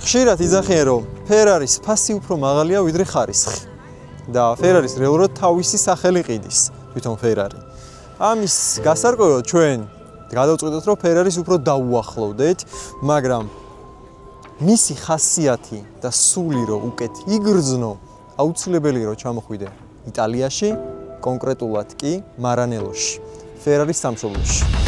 ხშირად იძახიან, რომ Ferraris ფასი უფრო მაღალია ვიდრე ხარისხი. და Ferraris რეალურად თავისი სახელი ყიდის, თვითონ Ferrari. ამის გასარკვევად ჩვენ გადავწყვიტეთ, რომ Ferraris უფრო დაუახლოვდეთ, მაგრამ მისი ხასიათი და სული რომ უკეთ იგრძნო, აუცილებელია რომ ჩამოხვიდე იტალიაში, კონკრეტულად კი Maranelloში, Ferraris სამშობლოში.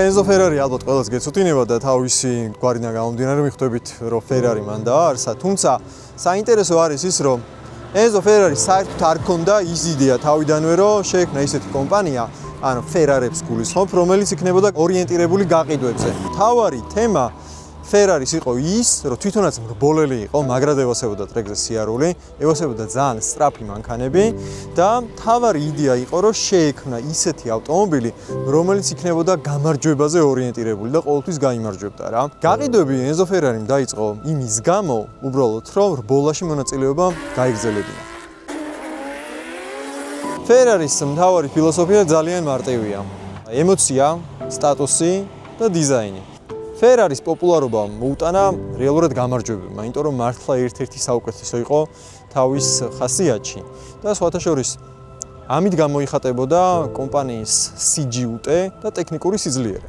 Enzo Ferrari ალბათ ყველას გეცოდინება და თავისი გვარიდან გამომდინარე მიხვდებით, რომ Ferrari მან დააარსა, თუმცა საინტერესო არის ის, რომ Enzo Ferrari საერთოდ არ ქონდა ის იდეა თავიდანვე, რომ შეექმნა ისეთი კომპანია, ანუ Ferrari-ებს გულისხმობ, რომელიც იქნებოდა ორიენტირებული გაყიდვებზე. თავარი თემა Ferraris იყო ის, რომ თვითონაც მრბოლელი იყო, მაგრად ევასებოდა ტრეკზე სიარული, ევასებოდა ძალიან სწრაფი მანქანები და თავარი იდეა იყო, რომ შეექმნა ისეთი ავტომობილი, რომელიც იქნებოდა გამარჯვებაზე ორიენტირებული და ყოველთვის გაიმარჯვებდა რა. გაყიდვები Enzo Ferrari-მ დაიწყო იმის გამო, უბრალოდ რომ რბოლაში მონაწილეობა გაიგრძელებინა. Ferraris მთავარი ფილოსოფია ძალიან მარტივია: ემოცია, სტატუსი და დიზაინი. Ferraris პოპულარობა მოუტანა რეალურად გამარჯვებებმა, იმიტომ რომ მართლა ერთ-ერთი საუკეთესო იყო თავის ხასიათში და სხვათა შორის ამით გამოიხატებოდა კომპანიის სიჯიუტე და ტექნიკური სიძლიერე.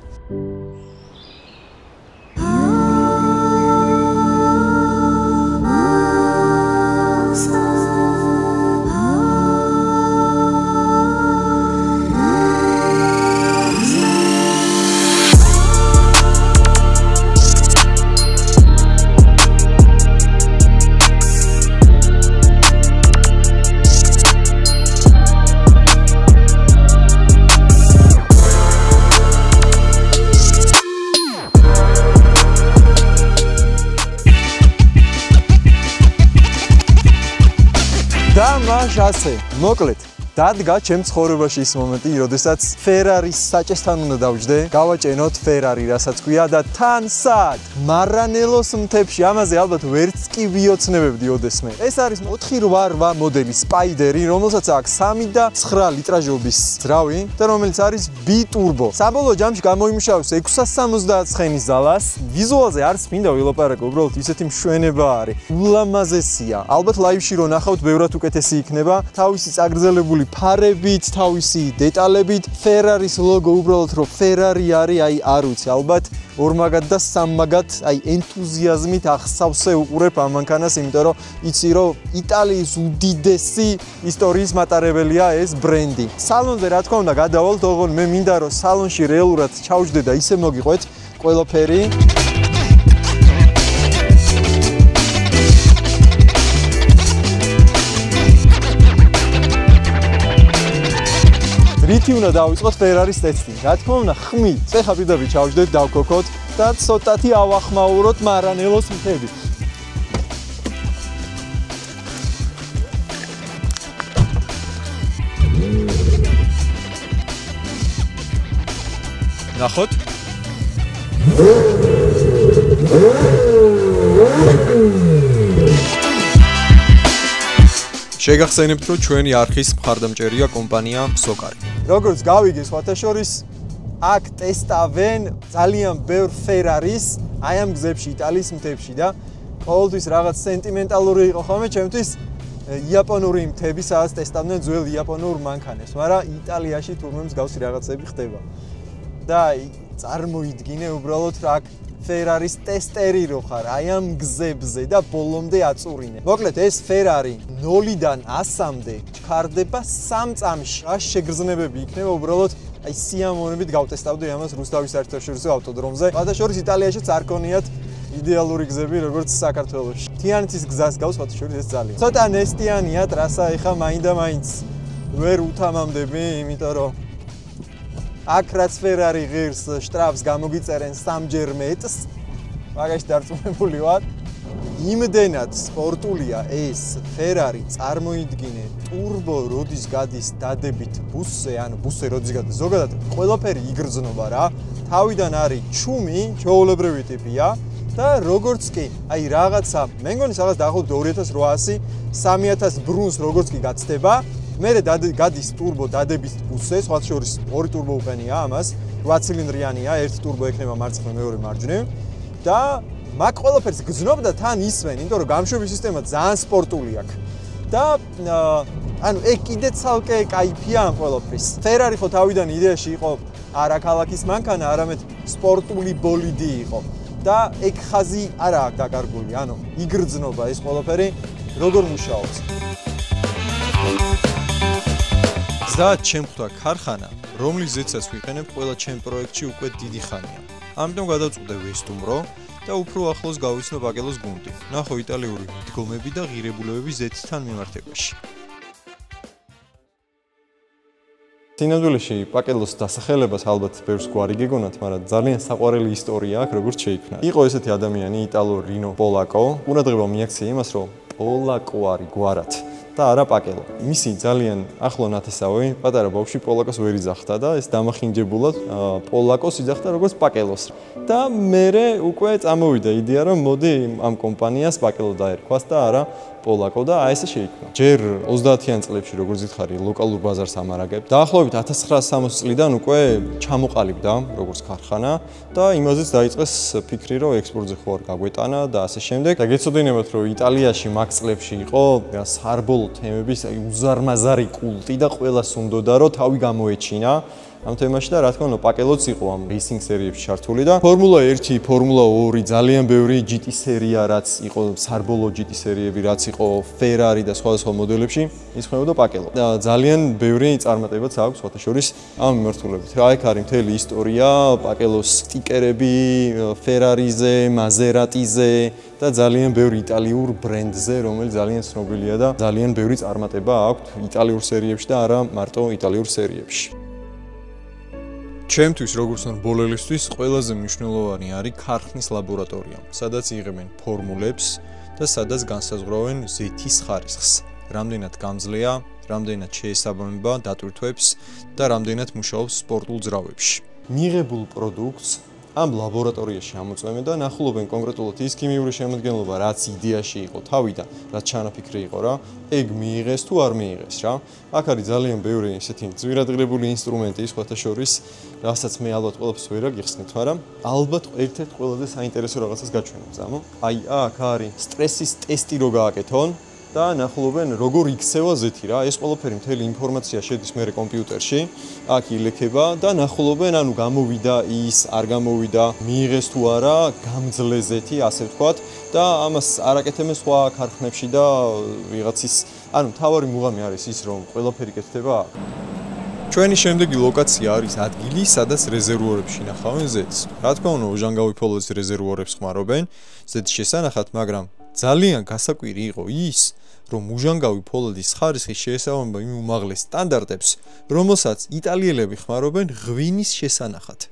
ასე, მოკლედ, დადგა ჩემ ცხოვრებაში ის მომენტი, როდესაც Ferraris საჭესთან უნდა დავჯდე, გავაჭენოთ Ferrari, რასაც ქვია და თან სად Maranellos მთებში, ამაზე ალბათ ვერც კი ვიოცნებებდი ოდესმე. ეს არის 488 მოდელი Spideri, რომელსაც აქვს 3 და 9 ლიტრაჟობის ძრავი და რომელიც არის B-turbo. საბოლოო ჯამში გამოიმუშავეს 670 ცხენის ძალას. ვიზუალზე არც მინდა ვილაპარაკო, უბრალოდ ისეთი მშვენება არის. ულამაზესია. ალბათ ლაივში რო ნახავთ, ბევრად უკეთესი იქნება. თავისი წაგრძელებული ფარებით, თავისი დეტალებით, Ferraris ლოგო უბრალოდ რომ Ferrari არის, აი არ ვიცი, ალბათ ორმაგად და სამმაგად, აი ენთუზიაზმით ახსავსე უყურებ ამ მანქანას, იმიტომ რომ იცი რომ იტალიის უდიდესი ისტორიის მატარებელია ეს ბრენდი. სალონზე რა თქმა უნდა გადავალთ, ოღონდ მე მინდა რომ სალონში რეალურად ჩავჯდე და ისე მოგიყვეთ ყველაფერი. რითი უნდა დავიწყოთ Ferraris ტესტი? რა თქმა უნდა, ხმით. ეხლა პირდაპირ ჩავჯდეთ, დავქოქოთ და ცოტათი ავახმაუროთ Maranellos მთები. ნახოთ. შეგახსენებთ, რომ ჩვენი არხის მხარდამჭერია კომპანია Socari. როგორც გავიგე, სხვათა შორის აქ ტესტავენ ძალიან ბევრ Ferraris, აი ამ გზებში, იტალიის მთებში და ყოველთვის რაღაც სენტიმენტალური იყო ხოლმე ჩემთვის იაპონური მთები, სადაც ტესტავდნენ ძველ იაპონურ მანქანებს, მაგრამ იტალიაში თურმე მსგავსი რაღაცები ხდება. და წარმოიდგინე უბრალოდ აქ Ferraris ტესტერი რო ხარ, აი ამ გზებზე და ბოლომდე აწურინე. მოკლედ ეს Ferrari 0-დან 100-მდე ჩქარდება 3 წამში. რა შეგრძნებები იქნება უბრალოდ აი სიამოვნებით გავტესტავდი ამას რუსთავის საერთაშორისო ავტოდრომზე. სხვათა შორის იტალიაშიც არ ქონიათ იდეალური გზები როგორც საქართველოში. თიანეთის გზას გავს სხვათა შორის ეს ძალიან. ცოტა ნესტიანია ტრასა, ეხა მაინდა-მაინც ვერ უთამამდები, იმიტომ რომ აქ რაც Ferrari ღირს შტრაფს გამოგიწერენ 3-ჯერ მეტს. მაგაში დარწმუნებული ვარ. იმდენად სპორტულია ეს Ferrari წარმოიდგინე turbo როდის გადის დადებით ბუსზე, ანუ ბუსზე როდის გადის ზოგადად ყველაფერი იგრძნობა რა. თავიდან არის ჩუმი, ჩვეულებრივი ტიპია და როგორც კი აი რაღაცა მე მგონი რაღაც დაახლოებით 2800 3000 ბრუნს როგორც კი გაცდება მერე გადის turbo დადებით ბუსზე, სხვა შორის ორი turbo უყენია ამას 8 ცილინდრიანია, ერთი turbo ექნება მარცხნივ, მეორე მარჯვნივ და მაგ ყველაფერს გძნობდა თან ისვენ, იმიტომ რომ გამშვების სისტემა ძალიან სპორტული აქვს. და ანუ ეგ კიდე ცალკე кайფია ამ ყველაფრის. Ferrari ხო თავიდან იდეაში იყო არა ქალაქის მანქანა, არამედ სპორტული ბოლიდი იყო. და ეგ ხაზი არა აქვს დაკარგული, ანუ იგრძნობა ეს ყველაფერი როგორ მუშაობს. ზად შემხვდა ქარხანა, რომლის ზეცას ვიყენებ ყველა ჩემ პროექტში უკვე დიდი ხანია. ამიტომ გადავწყვიტე ვესტუმრო და უფრო ახლოს გავიცნო პაკელოს გუნდი. ნახო იტალიური მიდგომები და ღირებულებები ზეთთან მიმართებაში. სინამდვილეში პაკელოს დასახელებას ალბათ ბევრს გვარი გეგონათ, მაგრამ ძალიან საყვარელი ისტორია აქვს, როგორც შეიქმნა. იყო ესეთი ადამიანი იტალო რინო პოლაკო, ყურადღება მიაქცია იმას, რომ პოლაკო არის გვარად. და არა პაკელო. მისი ძალიან ახლო ნათესავი, პატარა ბავშვი პოლაკოს ვერ იძახდა და ეს დამახინჯებულად პოლაკოს იძახდა როგორც პაკელოს. და მერე უკვე წამოვიდა იდეა, რომ მოდი ამ კომპანიას პაკელო დაერქვას და არა პოლაკო და აი ესე შეიქმნა. ჯერ 30-იან წლებში როგორც იხარი ლოკალურ ბაზარს ამარაგებ. დაახლოებით 1960 წლიდან უკვე ჩამოყალიბდა როგორც ქარხანა და იმაზეც დაიწყეს ფიქრი, რომ ექსპორტზე ხო არ გაგვეტანა და ასე შემდეგ. და გეცოდინებათ, რომ იტალიაში მაგ წლებში იყო სარბოლო თემების უზარმაზარი კულტი და ყველას უნდოდა რომ თავი გამოეჩინა ამ თემაში და რა თქმა უნდა პაკელოც იყო ამ რეისინგ სერიებში ჩართული და ფორმულა 1, ფორმულა 2, ძალიან ბევრი GT სერია რაც იყო სარბოლო GT სერიები რაც იყო Ferrari და სხვადასხვა მოდელებში ის ხმებოდა პაკელო. და ძალიან ბევრი წარმატებაც აქვს სხვათა შორის ამ მიმართულებით. რა იქ არის მთელი ისტორია პაკელოს სტიკერები Ferrari-ზე, Maserati-ზე და ძალიან ბევრი იტალიურ ბრენდზე, რომელიც ძალიან ცნობილია და ძალიან ბევრი წარმატება აქვს იტალიურ სერიებში და არა მარტო იტალიურ სერიებში. ჩემთვის როგორც ნორბოლელისთვის ყველაზე მნიშვნელოვანი არის ქარხნის ლაბორატორია, სადაც იღებენ ფორმულებს და სადაც განსაზღვრავენ ზეთის ხარისხს. რამდენად გამძლეა, რამდენად შეესაბამება დატვირთვებს და რამდენად მუშაობს სპორტულ ძრავებში. მიღებულ პროდუქტს ამ ლაბორატორიაში ამოწმებენ და ნახულობენ კონკრეტულად ის ქიმიური შემადგენლობა, რაც იდეაში იყო თავიდან, რაც ჩანაფიქრი იყო რა, ეგ მიიღეს თუ არ მიიღეს რა. აქ არის ძალიან ბევრი ესეთი ძვირადღირებული ინსტრუმენტი, სხვათა შორის, რასაც მე ალბათ ყველაფერს ვერ აგიხსნით, მაგრამ ალბათ ერთ-ერთ ყველაზე საინტერესო რაღაცას გაჩვენებს, ამო. აი, აქ არის სტრესის ტესტი რო გააკეთონ და ნახულობენ როგორ იქცევა ზეთი რა, ეს ყველაფერი მთელი ინფორმაცია შედის მერე კომპიუტერში, აქ ილექება და ნახულობენ, ანუ გამოვიდა ის, არ გამოვიდა, მიიღეს თუ არა, გამძლე ზეთი, ასე ვთქვათ და ამას არაკეთებენ სხვა ქარხნებში და ვიღაცის, ანუ მთავარი მუღამი არის ის, რომ ყველაფერი კეთდება აქ. ჩვენი შემდეგი ლოკაცია არის ადგილი, სადაც რეზერვუარებში ნახავენ ზეთს. რა თქმა უნდა, ოჟანგავი ფოლოდის რეზერვუარებს ხმარობენ ზეთის შესანახად, მაგრამ ძალიან გასაკვირი იყო ის, რომ უჟანგავი ფოლოდის ხარისხი შეესაბამება იმ უმაღლეს სტანდარტებს, რომელსაც იტალიელები ხმარობენ ღვინის შესანახად.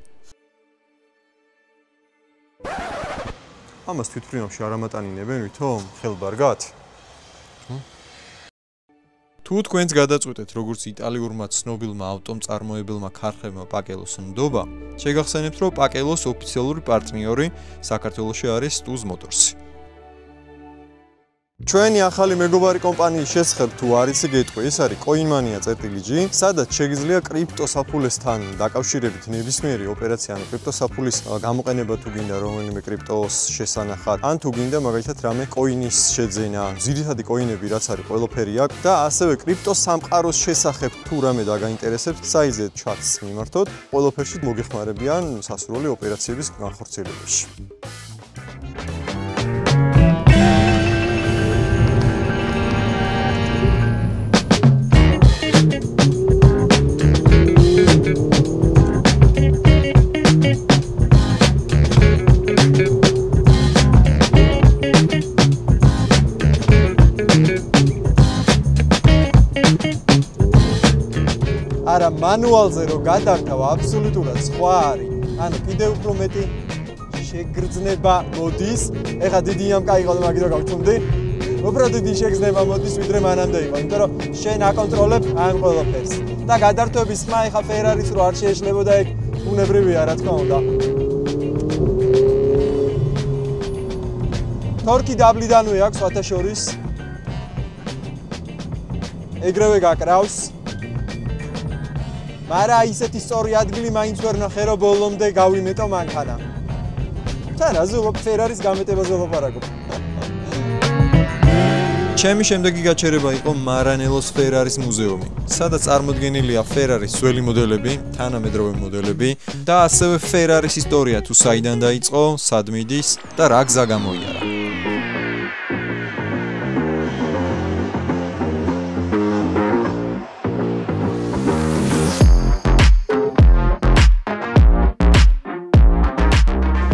ამას თვითმფრინავში არ ამატანინებენ ვითომ ხელბარგად? თუ თქვენც გადაწყვეტეთ, როგორც იტალიურმა ცნობილმა ავტომწარმოებელმა ქარხნებმა პაკელოს ნდობა, შეგახსენებთ, რომ პაკელოს ოფიციალური პარტნიორი საქართველოში არის STUZ Motors. ჩვენი ახალი მეგობარი კომპანიის შესახებ თუ არ იცი გეტყვი, ეს არის coinmania.gr, სადაც შეგიძლია კრიპტოსაფულესთან დაკავშირებით ნებისმიერი ოპერაცია, ანუ კრიპტოსაფულის გამოყენება თუ გინდა რომელიმე კრიპტოს შესანახად, ან თუ გინდა მაგალითად რამე coin-ის შეძენა, ძირითადი coin-ები რაც არის ყველაფერი აქვს და ასევე კრიპტოსამყაროს შესახებ თუ რამე დაგაინტერესებთ, საიზეთ ჩატს მიმართოთ, ყველაფერში მოგეხმარებიან სასურველი ოპერაციების განხორციელებაში. მანუალზე რო გადავთავ აბსოლუტურად სხვა არის. ანუ კიდევ უფრო მეტი შეგრძნება მოდის. ეხლა დიდი ამკა იყო და მაგით გავჩუმდი. უფრო დიდი შეგრძნება მოდის ვიდრე მანამდე იყო, იმიტომ რომ შენ აკონტროლებ ამ ყველაფერს. და გადართვების ხმა ეხლა Ferrari-ს რო არ შეეშლებოდა ეგ უნებრივია რა თქმა უნდა. თორკი დაბლიდანვე აქვს სხვათა შორის. ეგრევე გაკრავს. მაგრამ ისეთი სწორი ადგილი მაინც ვერ ნახე რომ ბოლომდე გავიმეტო მანქანა. თან აზულობ Ferrari-ს გამეტებაზე ვლაპარაკობ. ჩემი შემდეგი გაჩერება იყო Maranello-s Ferrari-s მუზეუმი, სადაც წარმოდგენილია Ferrari-s ძველი მოდელები, თანამედროვე მოდელები და ასევე Ferrari-s ისტორია თუ საიდან დაიწყო, სად მიდის და რა გზა გამოიარა.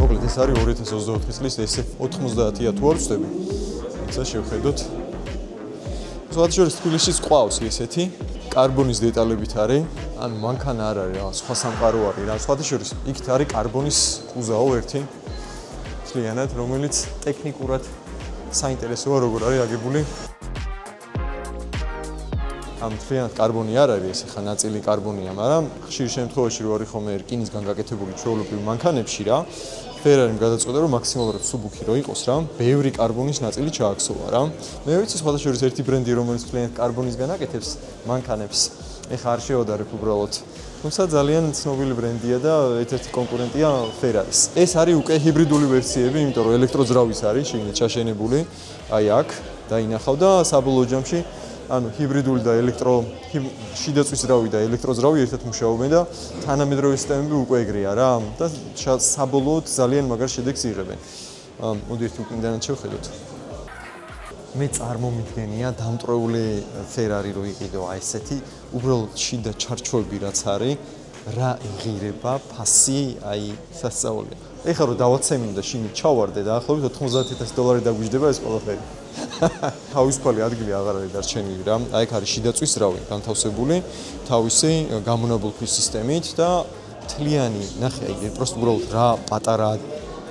მოკლედ ეს არის 2024 წლის SF90-ია თუ არ ვწდები. ცა შევხედოთ. სხვათა შორის თბილისშიც ყავს ესეთი კარბონის დეტალებით არის, ანუ მანქანა არ არის რა, სხვა სამყარო არის რა. სხვათა შორის იქით არის კარბონის კუზაო ერთი, მთლიანად, რომელიც ტექნიკურად საინტერესოა როგორ არის აგებული. ამ მთლიანად კარბონი არ არის, ეხა ნაწილი კარბონია, მაგრამ ხშირ შემთხვევაში რო არის ხოლმე რკინისგან გაკეთებული ჩვეულებრივ მანქანებში რა, Ferrari-მ გადაწყვეტა რომ მაქსიმალურად სუბუქი რო იყოს რა, ბევრი კარბონის ნაწილი ჩააქცოვა რა. მე ვიცი სხვათა შორის ერთი ბრენდი რომელიც მთლიანად კარბონისგან აკეთებს მანქანებს. ეხა არ შევადარებ უბრალოდ. თუმცა ძალიან ცნობილი ბრენდია და ერთ-ერთი კონკურენტია Ferrari-s. ეს არის უკვე ჰიბრიდული ვერსიები, იმიტომ რომ ელექტროძრავის არის შიგნით ჩაშენებული. აი აქ დაინახავ და საბოლოო ჯამში ანუ ჰიბრიდული და შიდაწვის ძრავი და ელექტროძრავი ერთად მუშაობენ და თანამედროვე სისტემები უკვე ეგრეა რა და საბოლოოდ ძალიან მაგარ შედეგს იღებენ. მოდი ერთი უკიდანაც შევხედოთ. მე წარმომიდგენია დამტრეული Ferrari რო იყიდო აი ესეთი უბრალოდ შიდა ჩარჩოები რაც არის რა იღირება ფასი აი სასწაულია. ეხლა რომ დავაცემინ და შინით ჩავარდე და ახლობით $90,000 დაგვიჯდება ეს ყველაფერი. თავისუფალი ადგილი აღარ არის დარჩენილი რა. აი ეგ არის შიდაწვის ძრავი, განთავსებული თავისი გამონაბოლქვის სისტემით და მთლიანი, ნახე აი პროსტ უბრალოდ რა პატარა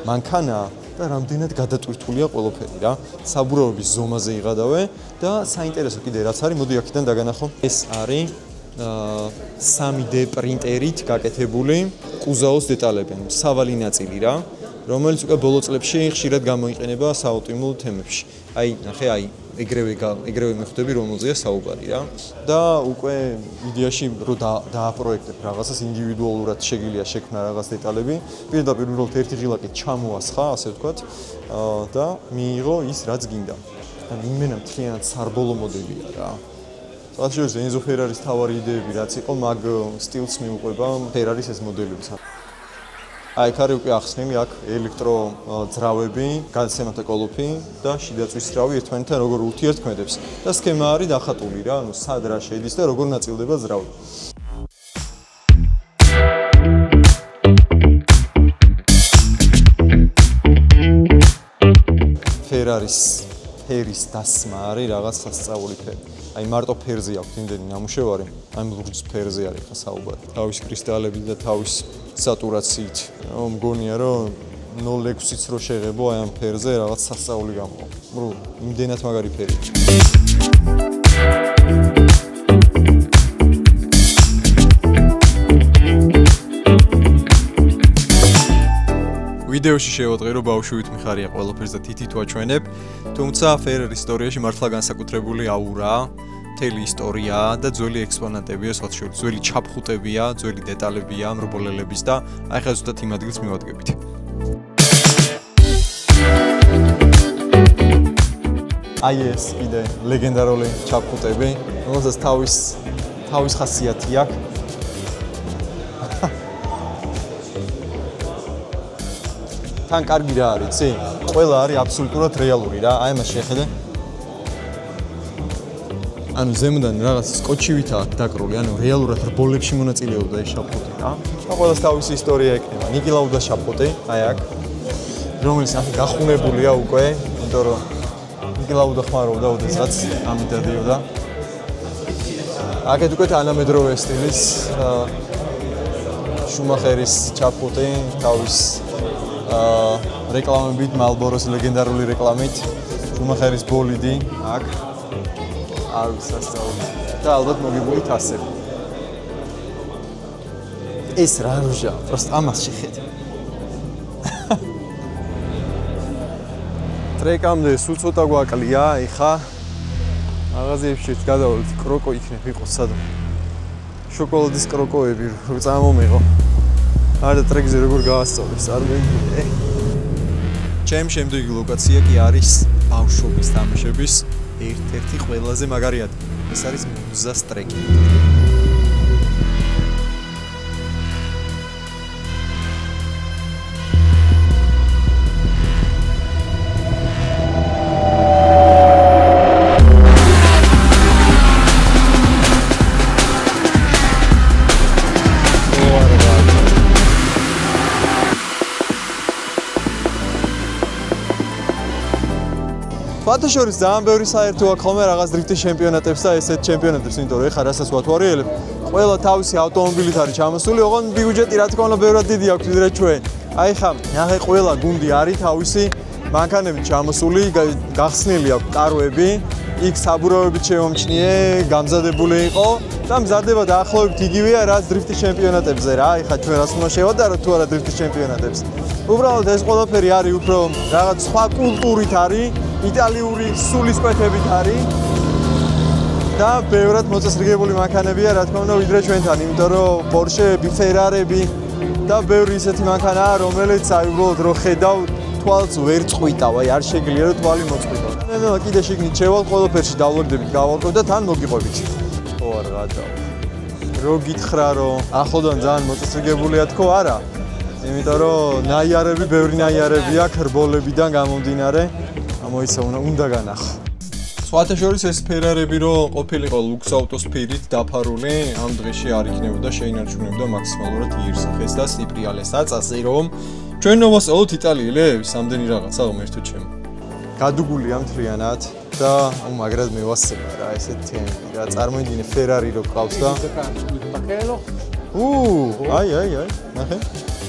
მანქანა და რამდენად გადატვირთულია ყველაფერი რა. საბურავების ზომაზე იღადავე და საინტერესო კიდე რაც არის, მოდი აქედან დაგანახო. ეს არის 3D პრინტერით გაკეთებული კუზაოს დეტალები, სავალი ნაწილი რა, რომელიც უკვე ბოლო წლებში ხშირად გამოიყენება საავტომობილო თემებში. აი, ნახე, აი, ეგრევე მიხვდები, რომელზეა საუბარი რა. და უკვე იდეაში რო დააპროექტებ რაღაცას ინდივიდუალურად შეგიძლია შექმნა რაღაც დეტალები, პირდაპირ უბრალოდ ერთი ღილაკით ჩამოასხა, ასე ვთქვათ, და მიიღო ის, რაც გინდა. და იმენა მთლიანად სარბოლო მოდელია რა. სხვათა შორის Enzo Ferrari-s თავარი იდეები რაც იყო, მაგ სტილს მიუყვება Ferrari-s ეს მოდელები. აი, აქ არის უკვე ახსნილი, აქ ელექტროძრავები, გადაცემათა კოლოფი და შიდაწვის ძრავი ერთმანეთთან როგორ ურთიერთქმედებს. და სქემა არის დახატული რა, ანუ სად რა შედის და როგორ ნაწილდება ძრავი. Ferrari-s ფერის დასმა არის რაღაც სასწაული ფერი. აი მარტო ფერზე აქვს იმდენი ნამუშევარი, აი ლურჯ ფერზე არის ხა საუბარი. თავის კრისტალებით და თავის სატურაციით. მგონია რომ 0.6-იც რო შეღებო აი ამ ფერზე რაღაც სასწაული გამოვა. იმდენად მაგარი ფერი. ვიდეოში შევადღე რომ ბავშვით მიხარია ყველაფერს და თითით ვაჩვენებ, თუმცა Ferrari-s ისტორიაში მართლა განსაკუთრებული აურაა, მთელი ისტორია და ძველი ექსპონატებია, სხვათა შორის ძველი ჩაფხუტებია, ძველი დეტალებია მრბოლელების და აი ხა ზუსტად იმ ადგილს მივადგებით. აი ეს კიდე ლეგენდარული ჩაფხუტები, რომელსაც თავის ხასიათი აქვს. თან კარგი რა არის, იცი? ყველა არის აბსოლუტურად რეალური რა. აი მას შეხედე. ანუ ზემოდან რაღაც სკოჩივითაა დაკრული, ანუ რეალურად რბოლებში მონაწილეობდა ეს შაფხუტი რა. და ყველას თავისი ისტორია ექნება. ნიკი ლაუდის შაფხუტი, აი აქ, რომელიც ახლა გახუნებულია უკვე, იმიტომ რომ ნიკი ლაუდა ხმარობდა ოდესაც ამით დადიოდა. აქეთ უკვე თანამედროვე სტილის შუმახერის ჩაფხუტი, თავის რეკლამებით, Marlboro-s ლეგენდარული რეკლამით, Schumacher-ის ბოლიდი აქ არის სასწაული და ალბათ მოგებულით ასე. ეს რა რუჟა, просто ამას შეხედე. ტრეკამდე სულ ცოტა გვაკლია, ეხა მაღაზიებში გადავალთ, კროკო იქნებ იყოს სადღაც. შოკოლადის კროკოები რო წამომეღო. არა ტრეკზე როგორ გაასწავლეს, არ მეგინე. ჩემ შემდეგი ლოკაცია კი არის ბავშვობის თამაშების ერთ-ერთი ყველაზე მაგარი ადგილი. ეს არის მუზას ტრეკი. ფათაშორის ძალიან ბევრი საერთო აქვს ხოლმე რაღაც დრიფტის ჩემპიონატებს და ესეთ ჩემპიონატებს, იმიტომ რომ ეხლა რასაც ვათვალიერებ, ყველა თავისი ავტომობილით არის ჩამოსული, ოღონდ ბიუჯეტი რა თქმა უნდა ბევრად დიდი აქვს ვიდრე ჩვენ. აი ხა, ნახე ყველა გუნდი არის თავისი მანქანებით ჩამოსული, გახსნილი აქვს კაროები, იქ საბურავებით შემომჩნიე, გამზადებული იყო და მზადდება დაახლოებით იგივეა რაც დრიფტის ჩემპიონატებზე რა. აი ხა ჩვენ რას უნდა შევადაროთ თუ არა დრიფტის ჩემპიონატებს. უბრალოდ ეს ყველაფერი არის უფრო რაღაც სხვა კულტურით არის. იტალიური სულისკვეთებით არის და ბევრად მოწესრიგებული მანქანებია, რა თქმა უნდა, ვიდრე ჩვენთან, იმიტომ რომ Porsche-ები, Ferrari-ები და ბევრი ისეთი მანქანაა, რომელიც აი უბრალოდ რო ხედავ, თვალს ვერ წყვიტავ, აი არ შეგიძლია რომ თვალი მოწყვიტო. ნელა კიდე შეგნით შევალ, ყველაფერში დავლაგდებით, გავარკვევ და თან მოგიყვებით. ხო არა, რა და. რო გითხრა რომ ახლოდან ძალიან მოწესრიგებულია თქო, არა. იმიტომ რომ ნაიარები, ბევრი ნაიარები აქვს რბოლებიდან გამომდინარე. მოიცა უნდა განახო. სხვათა შორის ეს Ferrari-ები რო ყოფილიყო ლუქს ავტოსფერით დაფარული, ამ დღეში არ იქნებოდა შეინარჩუნებდა მაქსიმალურად იერსახეს და სიბრიალეს აწასი, რომ ჩვენ ნოვასწავლოთ იტალიელებს, ამდენი რაღაცა ღმერთო ჩემო. გადუგულია მთლიანად და მაგრად მევასება რა ესეთ თემები რა. წარმოიდგინე Ferrari რო ყავს და აი, ნახე.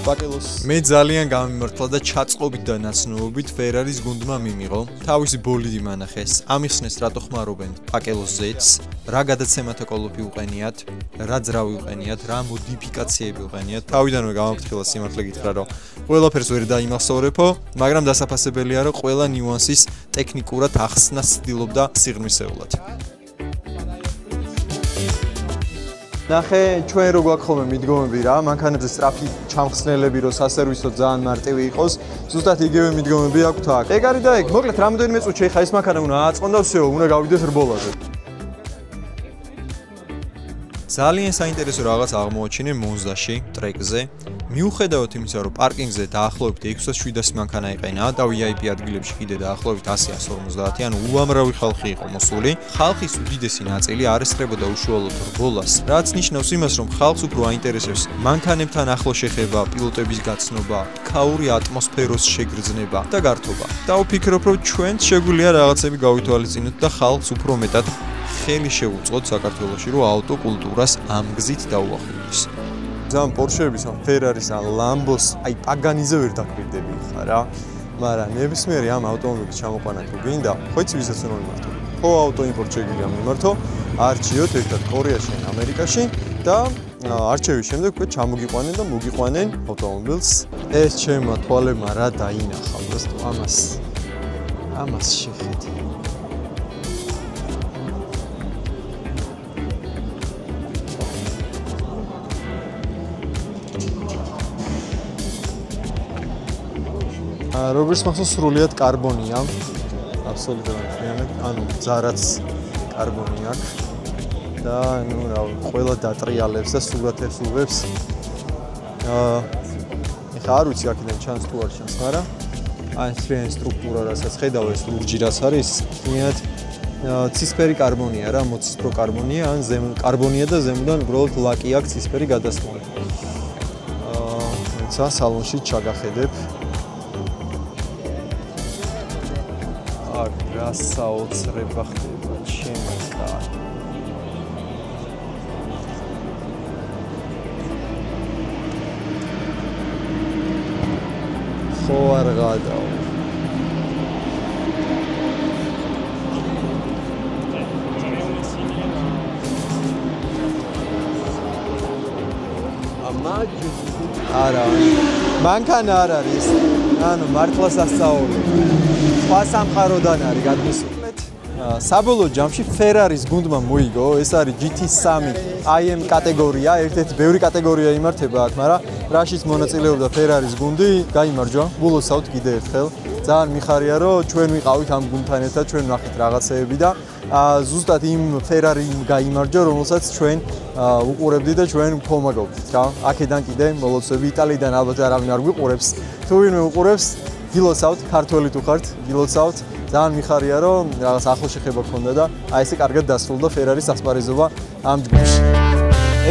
მე ძალიან გამიმართლა და ჩაწყობით და ნაცნობობით Ferrari-s გუნდმა მიმიღო. თავისი ბოლიდი მანახეს, ამიხსნეს რატო ხმარობენ პაკელოს ზეთს, რა გადაცემათა კოლოფი უყენიათ, რა ძრავი უყენიათ, რა მოდიფიკაციები უყენიათ. თავიდანვე გამაფრთხილა სიმართლე გითხრა, რომ ყველაფერს ვერ დაიმახსოვრებო, მაგრამ დასაფასებელია, რომ ყველა ნიუანსის ტექნიკურად ახსნას ცდილობდა სიღრმისეულად. ნახე, ჩვენ რო გვაქვს ხოლმე მიდგომები რა, მანქანებზე სწრაფი ჩამხსნელები, რომ სასერვისო ძალიან მარტივი იყოს, ზუსტად იგივე მიდგომები აქვთ აქ. ეგ არის და ეგ, მოკლედ რამოდენიმე წუთში ხა ეს მანქანა უნდა ააწყონ და всё, უნდა გავიდეს რბოლაზე. ძალიან საინტერესო რაღაც აღმოაჩინე Monza-ში, ტრეკზე. მიუხედავად იმისა, რომ პარკინგზე დაახლოებით 600-700 მანქანა იყენა და VIP ადგილებში კიდე დაახლოებით 100-150, ანუ უამრავი ხალხი იყო მოსული, ხალხის უდიდესი ნაწილი არ ესწრებოდა უშუალოდ რბოლას, რაც ნიშნავს იმას, რომ ხალხს უფრო აინტერესებს მანქანებთან ახლო შეხება, პილოტების გაცნობა, ქაური ატმოსფეროს შეგრძნება და გართობა. და ვფიქრობ, რომ ჩვენც შეგვიძლია რაღაცები გავითვალისწინოთ და ხალხს უფრო მეტად ხელი შეუწყოთ საქართველოში, რომ ავტოკულტურას ამ გზით დაუახლოვდეს. ძალიან Porsche-ების, ან Ferrari-s, ან Lambo-s, აი Pagani-ზე ვერ დაკვირდები ხა რა. მაგრამ ნებისმიერი ამ ავტომობილის ჩამოყვანა თუ გინდა, ხო იცი ვისაც უნდა მიმართო? ხო ავტოიმპორტ შეგვიძლია მიმართო, არჩიოთ ერთად კორეაში ან ამერიკაში და არჩევის შემდეგ უკვე ჩამოგიყვანენ და მოგიყვანენ ავტომობილს. ეს ჩემმა თვალებმა რა დაინახა, просто ამას შეხედე. როგორც მახსოვს სრულიად კარბონია. აბსოლუტურად მთლიანად, ანუ ზარაც კარბონი აქვს. და ნუ რა, ყველა დატრიალებს და სურათებს უღებს. ეხლა არ ვიცი აქედან ჩანს თუ არ ჩანს, მაგრამ აი ეს სტრუქტურა, რასაც ხედავ, ეს ლურჯი რაც არის, მთლიანად ცისფერი კარბონია რა, მოცისფრო კარბონია, ან კარბონია და ზემოდან უბრალოდ ლაკი აქვს ცისფერი გადასმული. ცა სალონში ჩაგახედებ. რა საოცრება ხდება ჩემი და ხო არ გადავა. არა. მანქანა არ არის. ანუ მართლა სასწაული. სხვა სამყაროდან არის გადმოსულეთ. საბოლოო ჯამში Ferrari-s გუნდმა მოიგო, ეს არის GT3 IM კატეგორია, ერთ-ერთი ბევრი კატეგორია იმართება აქ, მაგრამ რაშიც მონაწილეობდა Ferrari-s გუნდი, გაიმარჯვა, გულოსავთ კიდე ერთხელ. ძალიან მიხარია, რომ ჩვენ ვიყავით ამ გუნდთან ერთად, ჩვენ ვნახეთ რაღაცეები და ზუსტად იმ Ferrari-მ გაიმარჯვა, რომელსაც ჩვენ უყურებდით და ჩვენ ვქომაგობდით, რა. აქედან კიდე მოლოცვები იტალიიდან ალბათ არავინ არ ვიყურებს. თუ ვინმე უყურებს, გილოცავთ, ქართველი თუ ხართ, გილოცავთ. ძალიან მიხარია, რომ რაღაც ახლო შეხება გქონდა და აი ესე კარგად დასრულდა Ferrari-s ასპარეზობა ამ ჯგუფში.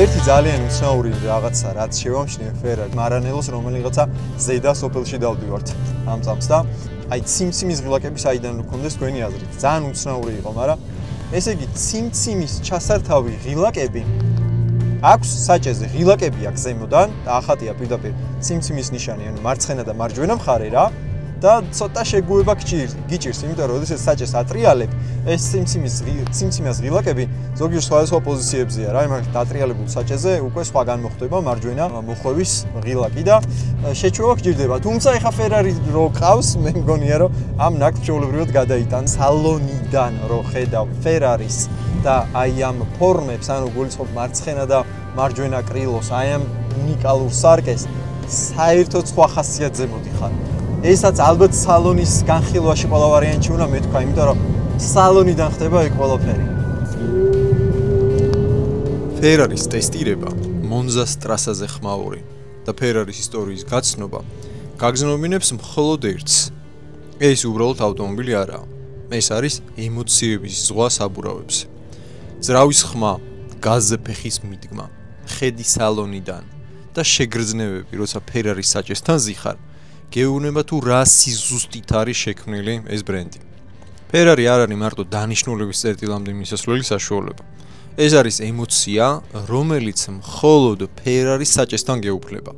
ერთი ძალიან უცნაური რაღაცა, რაც შევამჩნიე Ferrari მარანელოს, რომელიღაცა ზედა სოფელში დავდივართ ამ წამს და აი ციმციმის ღილაკები საიდან გქონდეს თქვენი აზრით. ძალიან უცნაური იყო, მაგრამ ესე იგი ციმციმის ჩასართავი ღილაკები აქვს საჭეზე, ღილაკები აქვს ზემოდან და ახატია პირდაპირ ციმციმის ნიშანი, ანუ მარცხენა და მარჯვენა მხარე რა. და ცოტა შეგუება გიჭირს, იმიტომ რომ ოდესღაც საჭეს ატრიალებ, ეს ციმციმის ღილაკები ზოგიერთ სხვადასხვა პოზიციებზეა რა, იმათ დატრიალებულ საჭეზე უკვე სხვაგან მოხდება მარჯვენა მოხვევის ღილაკი და შეჩვევა გჭირდება. თუმცა ეხა Ferrari რო ყავს, მე მგონია რომ ამ ნაკს ჩვეულებრივად გადაიტან სალონიდან რო ხედავ Ferrari-s და აი ამ ფორმებს, ანუ გულისხმობ მარცხენა და მარჯვენა კრილოს, აი ამ უნიკალურ სარკეს საერთოდ სხვა ხასიათზე მოდიხარ. ესაც ალბათ სალონის განხილვაში ყველა ვარიანტი უნდა მეთქვა, იმიტომ რომ სალონიდან ხდება ეგ ყველაფერი. Ferrari-s ტესტირება, Monza-s ტრასაზე ხმაური და Ferrari-s ისტორიის გაცნობა გაგზნობინებს მხოლოდ ერთს. ეს უბრალოდ ავტომობილი არაა. ეს არის ემოციების ზღვა საბურავებს. ძრავის ხმა, გაზზე ფეხის მიდგმა, ხედი სალონიდან და შეგრძნებები, როცა Ferrari-s საჭესთან ზიხარ. გეუბნება თუ რა სიზუსტით არის შექმნილი ეს ბრენდი. Ferrari არ არის მარტო დანიშნულების წერტილამდე მისასვლელი საშუალება. ეს არის ემოცია, რომელიც მხოლოდ Ferrari-s საჭესთან გეუფლება.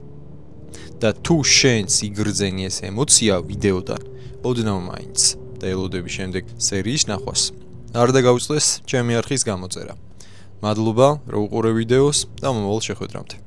და თუ შენს იგრძენი ეს ემოცია ვიდეოდან, ოდნავ მაინც და ელოდები შემდეგ სერიის ნახვას. არ დაგავიწყდეს ჩემი არხის გამოწერა. მადლობა, რომ უყურე ვიდეოს და მომავალ შეხვედრამდე.